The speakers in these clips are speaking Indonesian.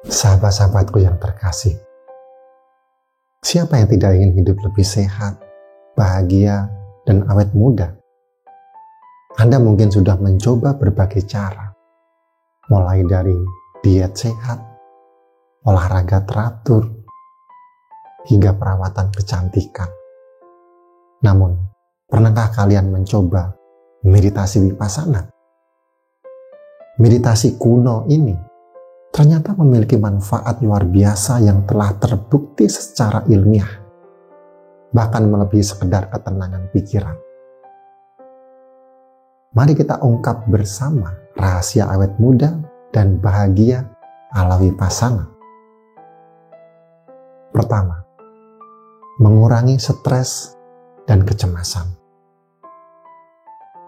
Sahabat-sahabatku yang terkasih, siapa yang tidak ingin hidup lebih sehat, bahagia, dan awet muda? Anda mungkin sudah mencoba berbagai cara, mulai dari diet sehat, olahraga teratur, hingga perawatan kecantikan. Namun, pernahkah kalian mencoba meditasi vipassana? Meditasi kuno ini ternyata memiliki manfaat luar biasa yang telah terbukti secara ilmiah, bahkan melebihi sekedar ketenangan pikiran. Mari kita ungkap bersama rahasia awet muda dan bahagia ala vipassana. Pertama, mengurangi stres dan kecemasan.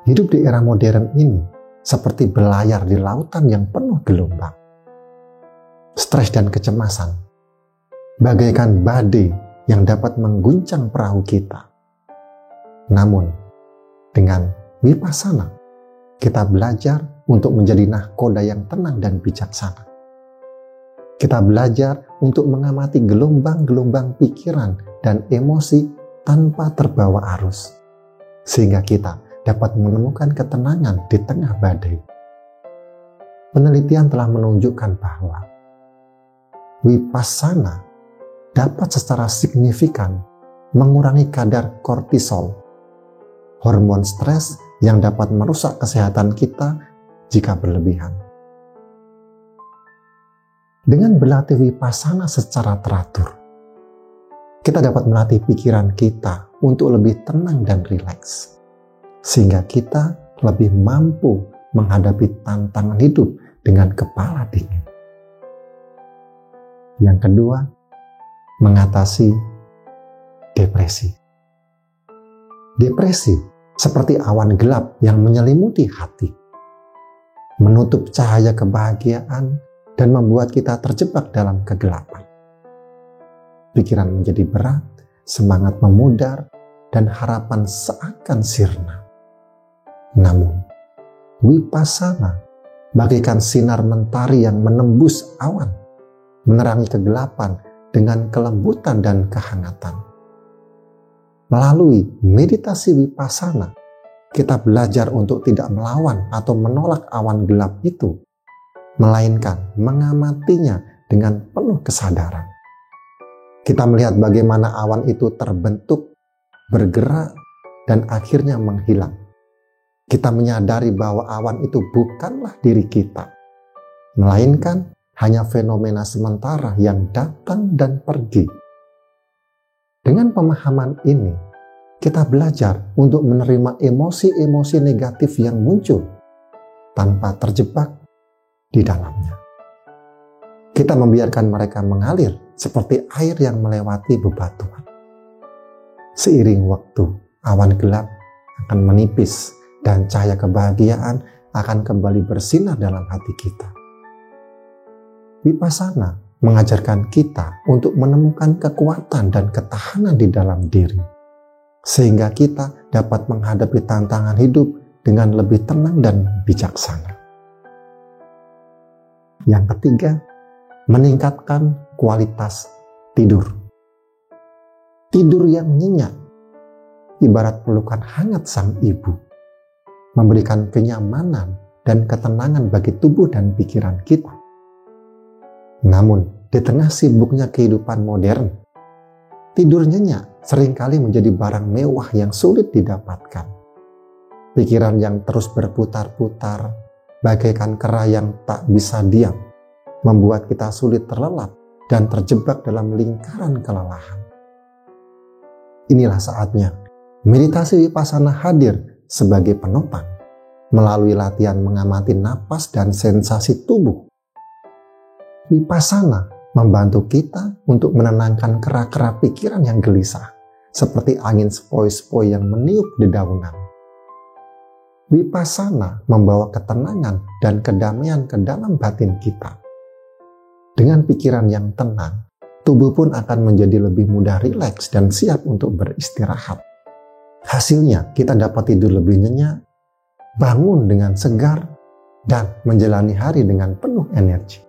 Hidup di era modern ini seperti berlayar di lautan yang penuh gelombang. Stres dan kecemasan bagaikan badai yang dapat mengguncang perahu kita. Namun, dengan vipassana, kita belajar untuk menjadi nahkoda yang tenang dan bijaksana. Kita belajar untuk mengamati gelombang-gelombang pikiran dan emosi tanpa terbawa arus, sehingga kita dapat menemukan ketenangan di tengah badai. Penelitian telah menunjukkan bahwa vipassana dapat secara signifikan mengurangi kadar kortisol, hormon stres yang dapat merusak kesehatan kita jika berlebihan. Dengan berlatih vipassana secara teratur, kita dapat melatih pikiran kita untuk lebih tenang dan rileks, sehingga kita lebih mampu menghadapi tantangan hidup dengan kepala dingin. Yang kedua, mengatasi depresi. Depresi seperti awan gelap yang menyelimuti hati, menutup cahaya kebahagiaan dan membuat kita terjebak dalam kegelapan. Pikiran menjadi berat, semangat memudar, dan harapan seakan sirna. Namun, vipassana bagaikan sinar mentari yang menembus awan, menerangi kegelapan dengan kelembutan dan kehangatan. Melalui meditasi vipassana, kita belajar untuk tidak melawan atau menolak awan gelap itu, melainkan mengamatinya dengan penuh kesadaran. Kita melihat bagaimana awan itu terbentuk, bergerak, dan akhirnya menghilang. Kita menyadari bahwa awan itu bukanlah diri kita, melainkan hanya fenomena sementara yang datang dan pergi. Dengan pemahaman ini, kita belajar untuk menerima emosi-emosi negatif yang muncul tanpa terjebak di dalamnya. Kita membiarkan mereka mengalir seperti air yang melewati bebatuan. Seiring waktu, awan gelap akan menipis dan cahaya kebahagiaan akan kembali bersinar dalam hati kita. Vipassana mengajarkan kita untuk menemukan kekuatan dan ketahanan di dalam diri, sehingga kita dapat menghadapi tantangan hidup dengan lebih tenang dan bijaksana. Yang ketiga, meningkatkan kualitas tidur. Tidur yang nyenyak ibarat pelukan hangat sang ibu, memberikan kenyamanan dan ketenangan bagi tubuh dan pikiran kita. Namun, di tengah sibuknya kehidupan modern, tidur nyenyak seringkali menjadi barang mewah yang sulit didapatkan. Pikiran yang terus berputar-putar, bagaikan kera yang tak bisa diam, membuat kita sulit terlelap dan terjebak dalam lingkaran kelelahan. Inilah saatnya meditasi vipassana hadir sebagai penopang melalui latihan mengamati napas dan sensasi tubuh. Vipassana membantu kita untuk menenangkan kera-kera pikiran yang gelisah, seperti angin sepoi-sepoi yang meniup dedaunan. Vipassana membawa ketenangan dan kedamaian ke dalam batin kita. Dengan pikiran yang tenang, tubuh pun akan menjadi lebih mudah rileks dan siap untuk beristirahat. Hasilnya, kita dapat tidur lebih nyenyak, bangun dengan segar, dan menjalani hari dengan penuh energi.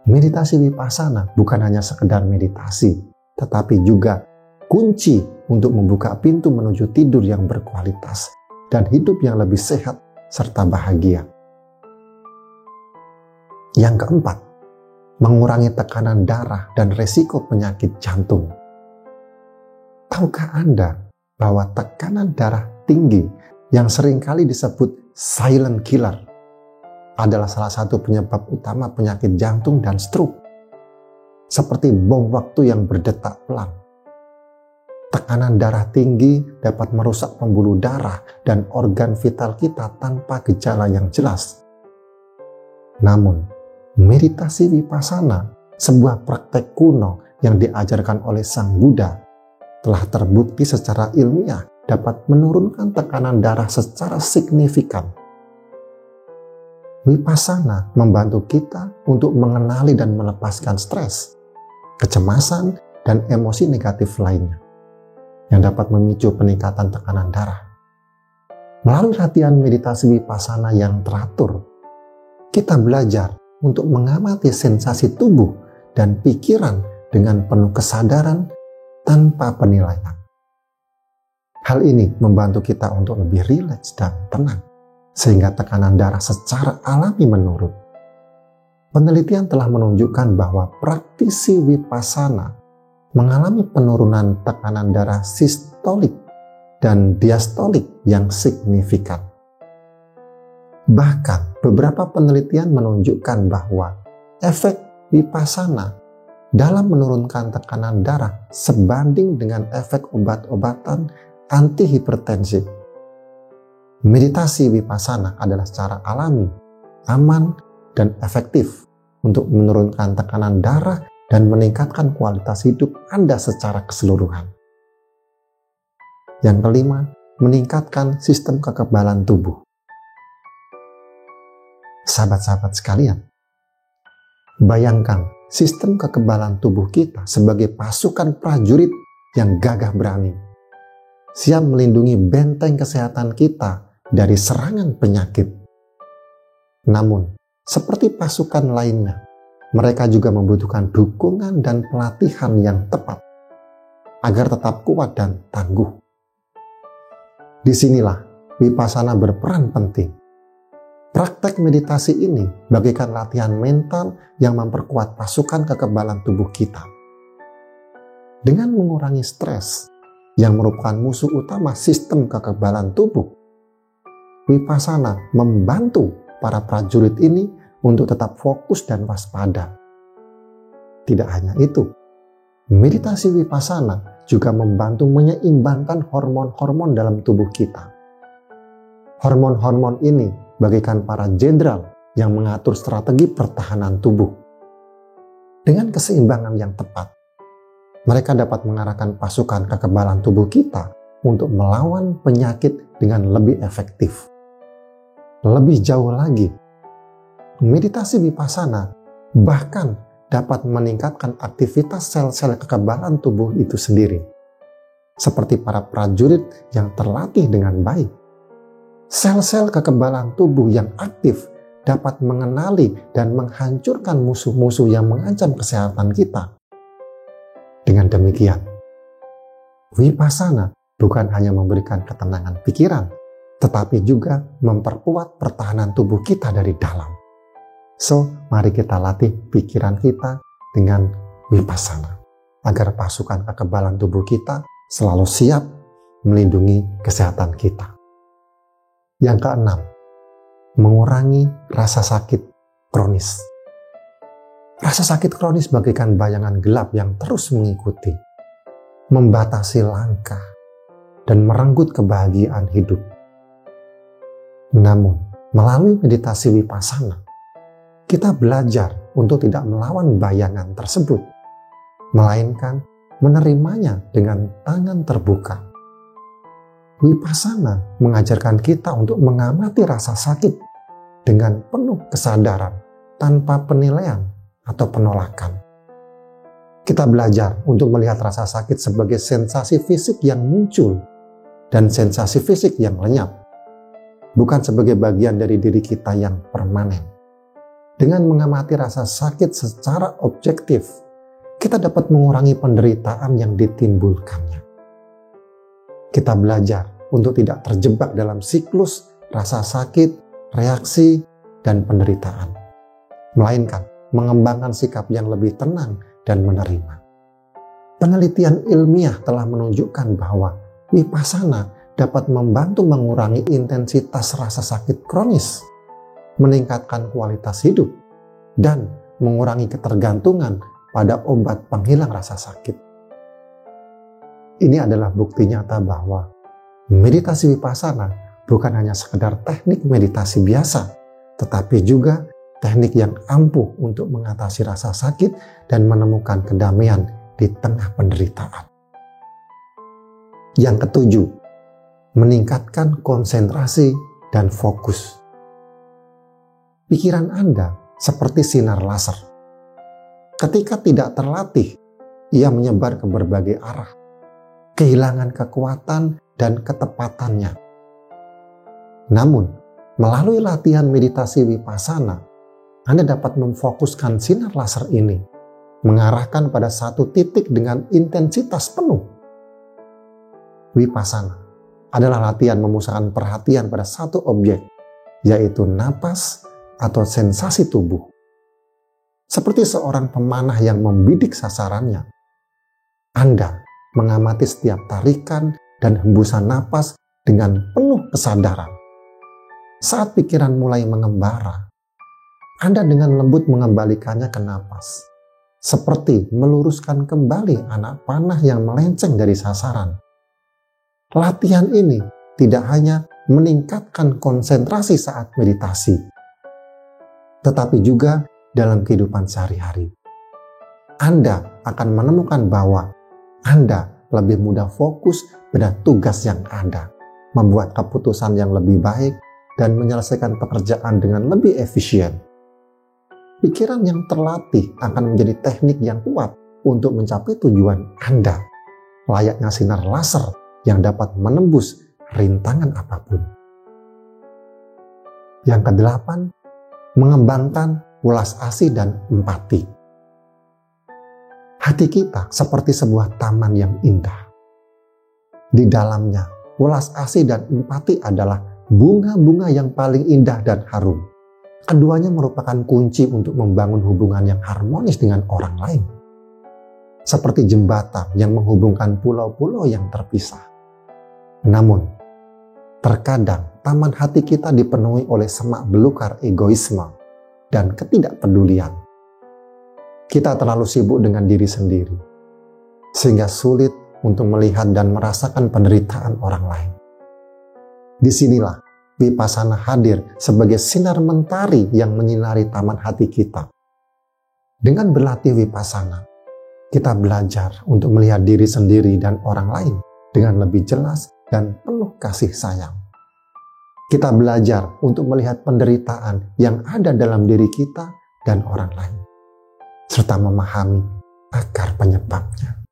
Meditasi vipassana bukan hanya sekedar meditasi, tetapi juga kunci untuk membuka pintu menuju tidur yang berkualitas dan hidup yang lebih sehat serta bahagia. Yang keempat, mengurangi tekanan darah dan resiko penyakit jantung. Tahukah Anda bahwa tekanan darah tinggi yang seringkali disebut silent killer adalah salah satu penyebab utama penyakit jantung dan stroke, seperti bom waktu yang berdetak pelan. Tekanan darah tinggi dapat merusak pembuluh darah dan organ vital kita tanpa gejala yang jelas. Namun, meditasi vipassana, sebuah praktek kuno yang diajarkan oleh Sang Buddha, telah terbukti secara ilmiah dapat menurunkan tekanan darah secara signifikan. Vipassana membantu kita untuk mengenali dan melepaskan stres, kecemasan, dan emosi negatif lainnya yang dapat memicu peningkatan tekanan darah. Melalui latihan meditasi vipassana yang teratur, kita belajar untuk mengamati sensasi tubuh dan pikiran dengan penuh kesadaran tanpa penilaian. Hal ini membantu kita untuk lebih rileks dan tenang, sehingga tekanan darah secara alami menurun. Penelitian telah menunjukkan bahwa praktisi vipassana mengalami penurunan tekanan darah sistolik dan diastolik yang signifikan. Bahkan beberapa penelitian menunjukkan bahwa efek vipassana dalam menurunkan tekanan darah sebanding dengan efek obat-obatan antihipertensi. Meditasi vipassana adalah secara alami, aman, dan efektif untuk menurunkan tekanan darah dan meningkatkan kualitas hidup Anda secara keseluruhan. Yang kelima, meningkatkan sistem kekebalan tubuh. Sahabat-sahabat sekalian, bayangkan sistem kekebalan tubuh kita sebagai pasukan prajurit yang gagah berani, siap melindungi benteng kesehatan kita dari serangan penyakit. Namun, seperti pasukan lainnya, mereka juga membutuhkan dukungan dan pelatihan yang tepat agar tetap kuat dan tangguh. Disinilah vipassana berperan penting. Praktek meditasi ini bagaikan latihan mental yang memperkuat pasukan kekebalan tubuh kita. Dengan mengurangi stres yang merupakan musuh utama sistem kekebalan tubuh, vipassana membantu para prajurit ini untuk tetap fokus dan waspada. Tidak hanya itu, meditasi vipassana juga membantu menyeimbangkan hormon-hormon dalam tubuh kita. Hormon-hormon ini bagaikan para jenderal yang mengatur strategi pertahanan tubuh. Dengan keseimbangan yang tepat, mereka dapat mengarahkan pasukan kekebalan tubuh kita untuk melawan penyakit dengan lebih efektif. Lebih jauh lagi, meditasi vipassana bahkan dapat meningkatkan aktivitas sel-sel kekebalan tubuh itu sendiri. Seperti para prajurit yang terlatih dengan baik, sel-sel kekebalan tubuh yang aktif dapat mengenali dan menghancurkan musuh-musuh yang mengancam kesehatan kita. Dengan demikian, vipassana bukan hanya memberikan ketenangan pikiran, tetapi juga memperkuat pertahanan tubuh kita dari dalam. So, mari kita latih pikiran kita dengan vipassana, agar pasukan kekebalan tubuh kita selalu siap melindungi kesehatan kita. Yang keenam, mengurangi rasa sakit kronis. Rasa sakit kronis bagaikan bayangan gelap yang terus mengikuti, membatasi langkah, dan merenggut kebahagiaan hidup. Namun, melalui meditasi vipassana, kita belajar untuk tidak melawan bayangan tersebut, melainkan menerimanya dengan tangan terbuka. Vipassana mengajarkan kita untuk mengamati rasa sakit dengan penuh kesadaran tanpa penilaian atau penolakan. Kita belajar untuk melihat rasa sakit sebagai sensasi fisik yang muncul dan sensasi fisik yang lenyap, bukan sebagai bagian dari diri kita yang permanen. Dengan mengamati rasa sakit secara objektif, kita dapat mengurangi penderitaan yang ditimbulkannya. Kita belajar untuk tidak terjebak dalam siklus rasa sakit, reaksi, dan penderitaan, melainkan mengembangkan sikap yang lebih tenang dan menerima. Penelitian ilmiah telah menunjukkan bahwa Vipassana dapat membantu mengurangi intensitas rasa sakit kronis, meningkatkan kualitas hidup, dan mengurangi ketergantungan pada obat penghilang rasa sakit. Ini adalah bukti nyata bahwa meditasi Vipassana bukan hanya sekedar teknik meditasi biasa, tetapi juga teknik yang ampuh untuk mengatasi rasa sakit dan menemukan kedamaian di tengah penderitaan. Yang ketujuh, meningkatkan konsentrasi dan fokus. Pikiran Anda seperti sinar laser. Ketika tidak terlatih, ia menyebar ke berbagai arah, kehilangan kekuatan dan ketepatannya. Namun, melalui latihan meditasi Vipassana, Anda dapat memfokuskan sinar laser ini, mengarahkan pada satu titik dengan intensitas penuh. Vipassana adalah latihan memusatkan perhatian pada satu objek, yaitu napas atau sensasi tubuh. Seperti seorang pemanah yang membidik sasarannya, Anda mengamati setiap tarikan dan hembusan napas dengan penuh kesadaran. Saat pikiran mulai mengembara, Anda dengan lembut mengembalikannya ke napas, seperti meluruskan kembali anak panah yang melenceng dari sasaran. Latihan ini tidak hanya meningkatkan konsentrasi saat meditasi, tetapi juga dalam kehidupan sehari-hari. Anda akan menemukan bahwa Anda lebih mudah fokus pada tugas yang ada, membuat keputusan yang lebih baik, dan menyelesaikan pekerjaan dengan lebih efisien. Pikiran yang terlatih akan menjadi teknik yang kuat untuk mencapai tujuan Anda, layaknya sinar laser yang dapat menembus rintangan apapun. Yang kedelapan, mengembangkan welas asih dan empati. Hati kita seperti sebuah taman yang indah. Di dalamnya, welas asih dan empati adalah bunga-bunga yang paling indah dan harum. Keduanya merupakan kunci untuk membangun hubungan yang harmonis dengan orang lain. Seperti jembatan yang menghubungkan pulau-pulau yang terpisah. Namun, terkadang taman hati kita dipenuhi oleh semak belukar egoisme dan ketidakpedulian. Kita terlalu sibuk dengan diri sendiri, sehingga sulit untuk melihat dan merasakan penderitaan orang lain. Disinilah Vipassana hadir sebagai sinar mentari yang menyinari taman hati kita. Dengan berlatih Vipassana, kita belajar untuk melihat diri sendiri dan orang lain dengan lebih jelas dan penuh kasih sayang. Kita belajar untuk melihat penderitaan yang ada dalam diri kita dan orang lain, serta memahami akar penyebabnya.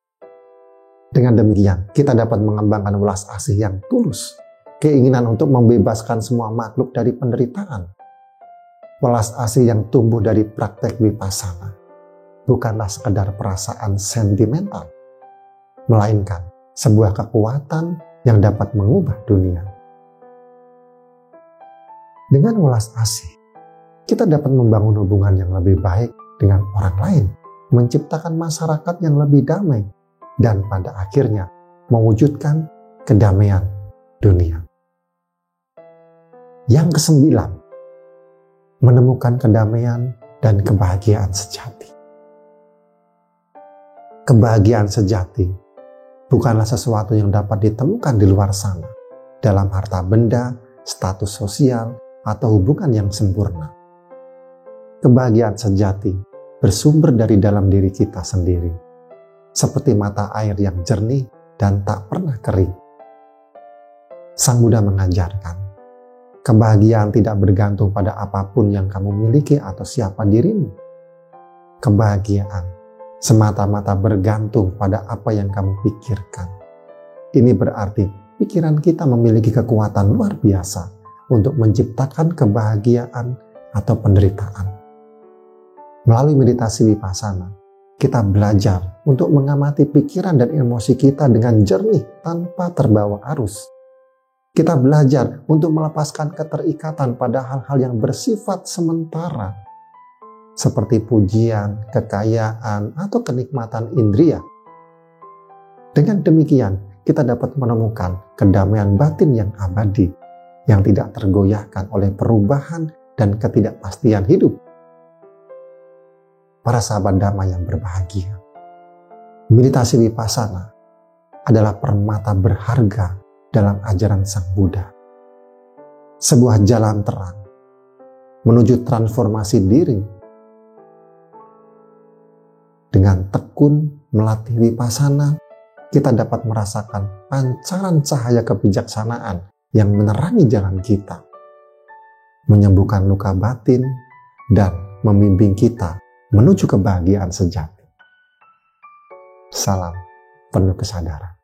Dengan demikian, kita dapat mengembangkan welas asih yang tulus, keinginan untuk membebaskan semua makhluk dari penderitaan. Welas asih yang tumbuh dari praktek Vipassana bukanlah sekedar perasaan sentimental, melainkan sebuah kekuatan yang dapat mengubah dunia. Dengan welas asih, kita dapat membangun hubungan yang lebih baik dengan orang lain, menciptakan masyarakat yang lebih damai, dan pada akhirnya mewujudkan kedamaian dunia. Yang kesembilan, menemukan kedamaian dan kebahagiaan sejati. Kebahagiaan sejati bukanlah sesuatu yang dapat ditemukan di luar sana, dalam harta benda, status sosial, atau hubungan yang sempurna. Kebahagiaan sejati bersumber dari dalam diri kita sendiri, seperti mata air yang jernih dan tak pernah kering. Sang Buddha mengajarkan, kebahagiaan tidak bergantung pada apapun yang kamu miliki atau siapa dirimu. Kebahagiaan semata-mata bergantung pada apa yang kamu pikirkan. Ini berarti pikiran kita memiliki kekuatan luar biasa untuk menciptakan kebahagiaan atau penderitaan. Melalui meditasi vipassana, kita belajar untuk mengamati pikiran dan emosi kita dengan jernih tanpa terbawa arus. Kita belajar untuk melepaskan keterikatan pada hal-hal yang bersifat sementara, seperti pujian, kekayaan, atau kenikmatan indria. Dengan demikian, kita dapat menemukan kedamaian batin yang abadi, yang tidak tergoyahkan oleh perubahan dan ketidakpastian hidup. Para sahabat Dhamma yang berbahagia, meditasi vipassana adalah permata berharga dalam ajaran Sang Buddha. Sebuah jalan terang menuju transformasi diri. Dengan tekun melatih vipassana, kita dapat merasakan pancaran cahaya kebijaksanaan yang menerangi jalan kita, menyembuhkan luka batin, dan membimbing kita menuju kebahagiaan sejati. Salam penuh kesadaran.